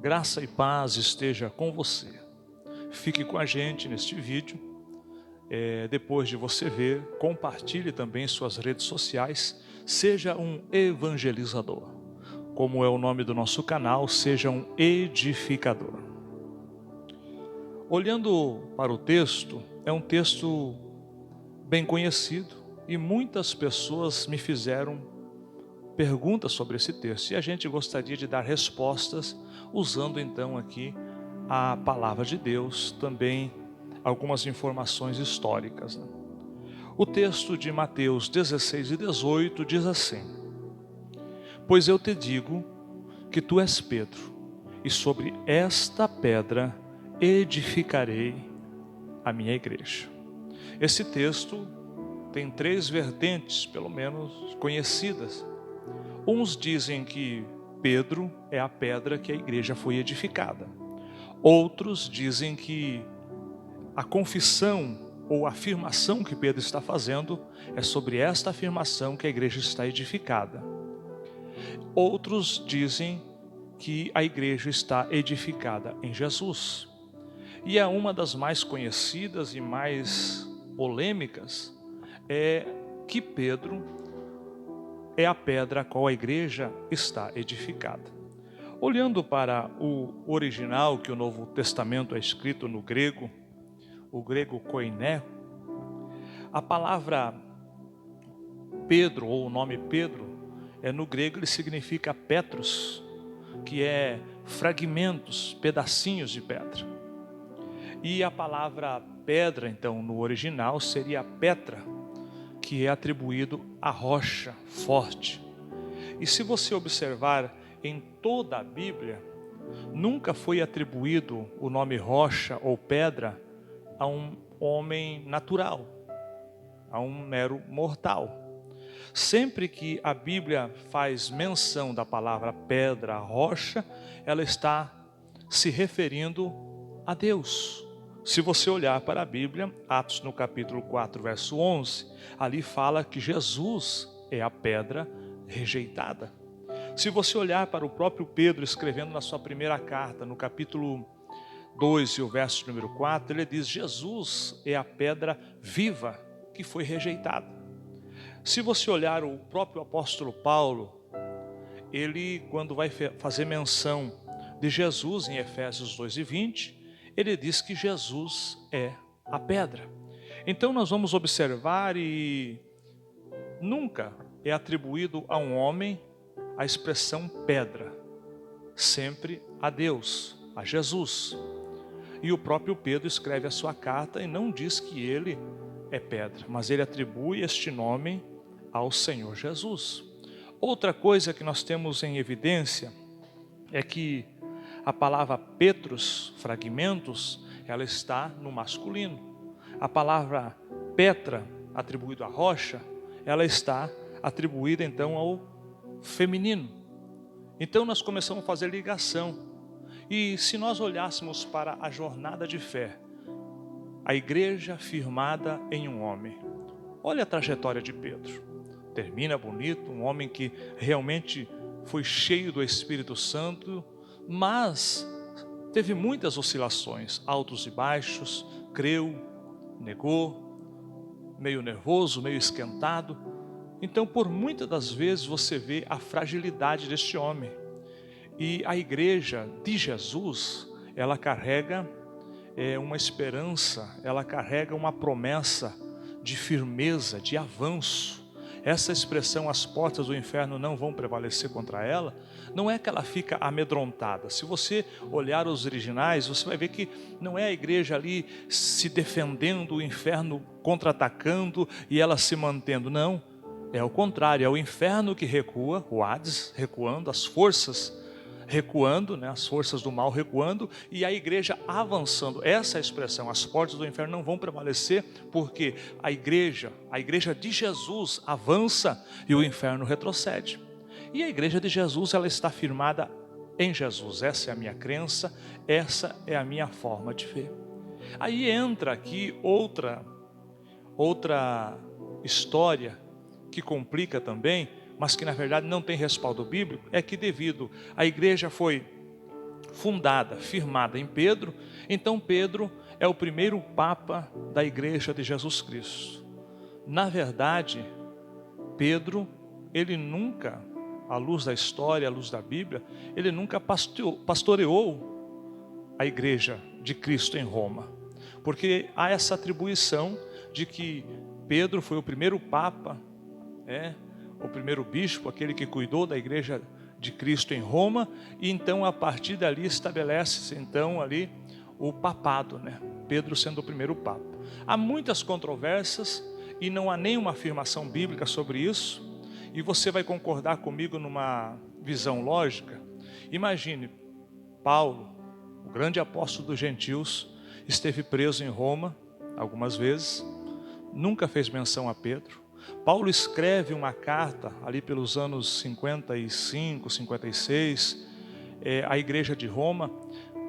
Graça e paz esteja com você. Fique com a gente neste vídeo. Depois de você ver, compartilhe também em suas redes sociais. Seja um evangelizador. Como é o nome do nosso canal, seja um edificador. Olhando para o texto, é um texto bem conhecido e muitas pessoas me fizeram perguntas sobre esse texto e a gente gostaria de dar respostas usando então aqui a palavra de Deus, também algumas informações históricas, né? O texto de Mateus 16 e 18 diz assim: Pois eu te digo que tu és Pedro, e sobre esta pedra edificarei a minha igreja. Esse texto tem três vertentes, pelo menos conhecidas. Uns dizem que Pedro é a pedra que a igreja foi edificada. Outros dizem que a confissão ou afirmação que Pedro está fazendo é sobre esta afirmação que a igreja está edificada. Outros dizem que a igreja está edificada em Jesus. E é uma das mais conhecidas e mais polêmicas é que Pedro é a pedra a qual a igreja está edificada. Olhando para o original, que o Novo Testamento é escrito no grego, o grego koiné, a palavra Pedro, ou o nome Pedro, no grego ele significa Petros, que é fragmentos, pedacinhos de pedra. E a palavra pedra, então, no original seria Petra, que é atribuído à rocha forte. E se você observar em toda a Bíblia, nunca foi atribuído o nome rocha ou pedra a um homem natural, a um mero mortal. Sempre que a Bíblia faz menção da palavra pedra, rocha, ela está se referindo a Deus. Se você olhar para a Bíblia, Atos no capítulo 4, verso 11, ali fala que Jesus é a pedra rejeitada. Se você olhar para o próprio Pedro escrevendo na sua primeira carta, no capítulo 2 e o verso número 4, ele diz: Jesus é a pedra viva que foi rejeitada. Se você olhar o próprio apóstolo Paulo, ele, quando vai fazer menção de Jesus em Efésios 2 e 20, ele diz que Jesus é a pedra. Então nós vamos observar e nunca é atribuído a um homem a expressão pedra, sempre a Deus, a Jesus. E o próprio Pedro escreve a sua carta e não diz que ele é pedra, mas ele atribui este nome ao Senhor Jesus. Outra coisa que nós temos em evidência é que a palavra Petros, fragmentos, ela está no masculino. A palavra Petra, atribuída à rocha, ela está atribuída então ao feminino. Então nós começamos a fazer ligação. E se nós olhássemos para a jornada de fé, a igreja firmada em um homem, olha a trajetória de Pedro. Termina bonito, um homem que realmente foi cheio do Espírito Santo, mas teve muitas oscilações, altos e baixos, creu, negou, meio nervoso, meio esquentado. Então, por muitas das vezes você vê a fragilidade deste homem. E a igreja de Jesus, ela carrega uma esperança, ela carrega uma promessa de firmeza, de avanço. Essa expressão, as portas do inferno não vão prevalecer contra ela, não é que ela fica amedrontada. Se você olhar os originais, você vai ver que não é a igreja ali se defendendo, o inferno contra-atacando e ela se mantendo, não. É o contrário, é o inferno que recua, o Hades recuando, as forças recuando, né, as forças do mal recuando, e a igreja avançando. Essa é a expressão, as portas do inferno não vão prevalecer, porque a igreja de Jesus avança e o inferno retrocede. E a igreja de Jesus, ela está firmada em Jesus. Essa é a minha crença, essa é a minha forma de ver. Aí entra aqui outra história que complica também, mas que na verdade não tem respaldo bíblico, é que devido a igreja foi fundada, firmada em Pedro. Então Pedro é o primeiro Papa da Igreja de Jesus Cristo. Na verdade, Pedro, ele nunca, à luz da história, à luz da Bíblia, ele nunca pastoreou a Igreja de Cristo em Roma. Porque há essa atribuição de que Pedro foi o primeiro Papa, o primeiro bispo, aquele que cuidou da Igreja de Cristo em Roma, e então a partir dali estabelece-se então ali o papado, Pedro sendo o primeiro Papa. Há muitas controvérsias e não há nenhuma afirmação bíblica sobre isso, e você vai concordar comigo numa visão lógica. Imagine, Paulo, o grande apóstolo dos gentios, esteve preso em Roma algumas vezes, nunca fez menção a Pedro. Paulo escreve uma carta ali pelos anos 55, 56, à igreja de Roma,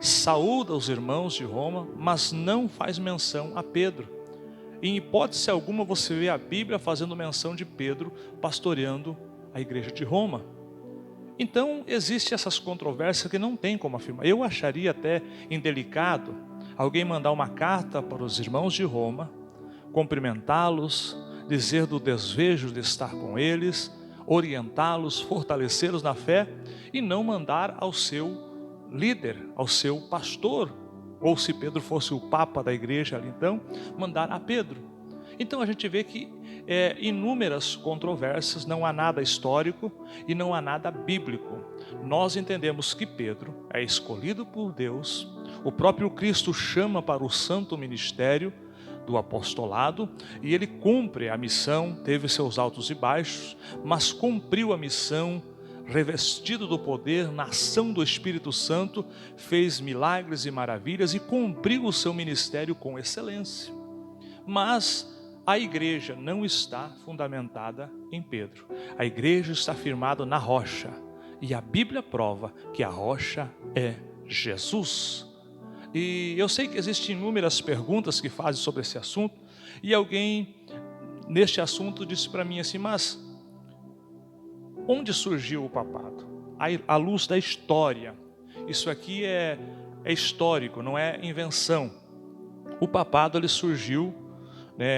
saúda os irmãos de Roma, mas não faz menção a Pedro. Em hipótese alguma você vê a Bíblia fazendo menção de Pedro pastoreando a igreja de Roma. Então existem essas controvérsias que não tem como afirmar. Eu acharia até indelicado alguém mandar uma carta para os irmãos de Roma, cumprimentá-los, dizer do desejo de estar com eles, orientá-los, fortalecê-los na fé, e não mandar ao seu líder, ao seu pastor, ou se Pedro fosse o Papa da igreja ali, então, mandar a Pedro. Então a gente vê que inúmeras controvérsias, não há nada histórico e não há nada bíblico. Nós entendemos que Pedro é escolhido por Deus, o próprio Cristo chama para o santo ministério do apostolado, e ele cumpre a missão, teve seus altos e baixos, mas cumpriu a missão, revestido do poder, na ação do Espírito Santo, fez milagres e maravilhas e cumpriu o seu ministério com excelência. Mas a igreja não está fundamentada em Pedro. A igreja está firmada na rocha, e a Bíblia prova que a rocha é Jesus. E eu sei que existem inúmeras perguntas que fazem sobre esse assunto, e alguém neste assunto disse para mim assim: mas onde surgiu o papado? À luz da história. Isso aqui é histórico, não é invenção. O papado ele surgiu,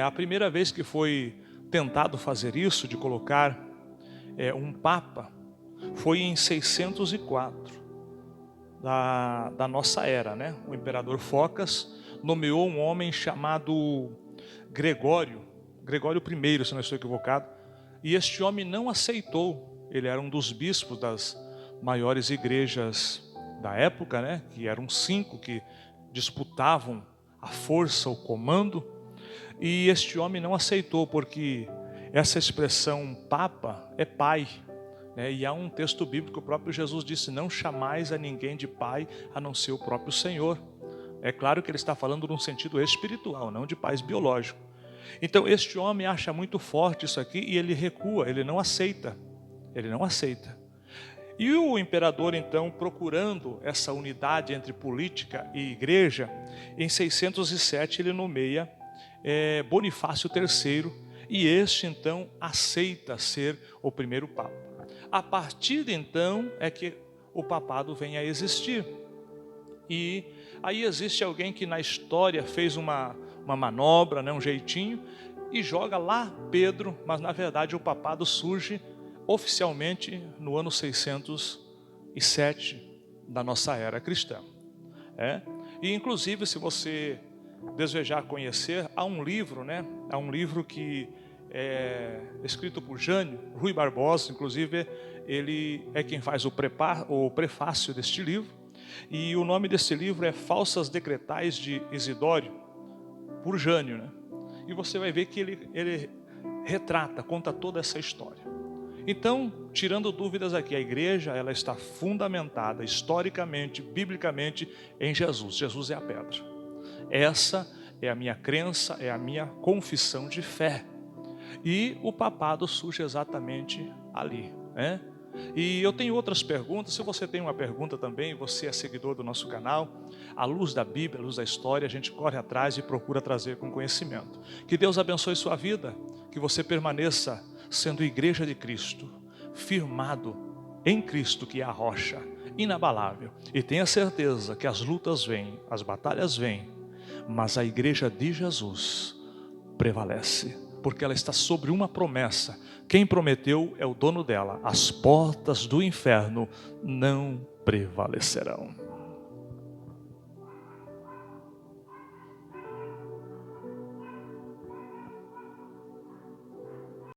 a primeira vez que foi tentado fazer isso, de colocar um papa, foi em 604 da nossa era, O imperador Focas nomeou um homem chamado Gregório I, se não estou equivocado, e este homem não aceitou. Ele era um dos bispos das maiores igrejas da época, que eram 5 que disputavam a força, o comando, e este homem não aceitou, porque essa expressão papa é pai, e há um texto bíblico, o próprio Jesus disse: não chamais a ninguém de pai a não ser o próprio Senhor. É claro que ele está falando num sentido espiritual, não de pais biológicos. Então este homem acha muito forte isso aqui e ele recua, ele não aceita. E o imperador então, procurando essa unidade entre política e igreja, em 607 ele nomeia Bonifácio III, e este então aceita ser o primeiro papa. A partir de então é que o papado vem a existir. E aí existe alguém que na história fez uma manobra, um jeitinho, e joga lá Pedro, mas na verdade o papado surge oficialmente no ano 607 da nossa era cristã. E inclusive, se você desejar conhecer, há um livro, há um livro que é escrito por Jânio Rui Barbosa, inclusive ele é quem faz o prefácio deste livro, e o nome desse livro é Falsas Decretais de Isidório, por Jânio, E você vai ver que ele retrata, conta toda essa história. Então, tirando dúvidas aqui, a igreja ela está fundamentada historicamente, biblicamente em Jesus. Jesus é a pedra. Essa é a minha crença, é a minha confissão de fé. E o papado surge exatamente ali, E eu tenho outras perguntas. Se você tem uma pergunta também, você é seguidor do nosso canal, à luz da Bíblia, à luz da história, a gente corre atrás e procura trazer com conhecimento. Que Deus abençoe sua vida, que você permaneça sendo igreja de Cristo, firmado em Cristo, que é a rocha, inabalável. E tenha certeza que as lutas vêm, as batalhas vêm, mas a igreja de Jesus prevalece, porque ela está sobre uma promessa. Quem prometeu é o dono dela: as portas do inferno não prevalecerão.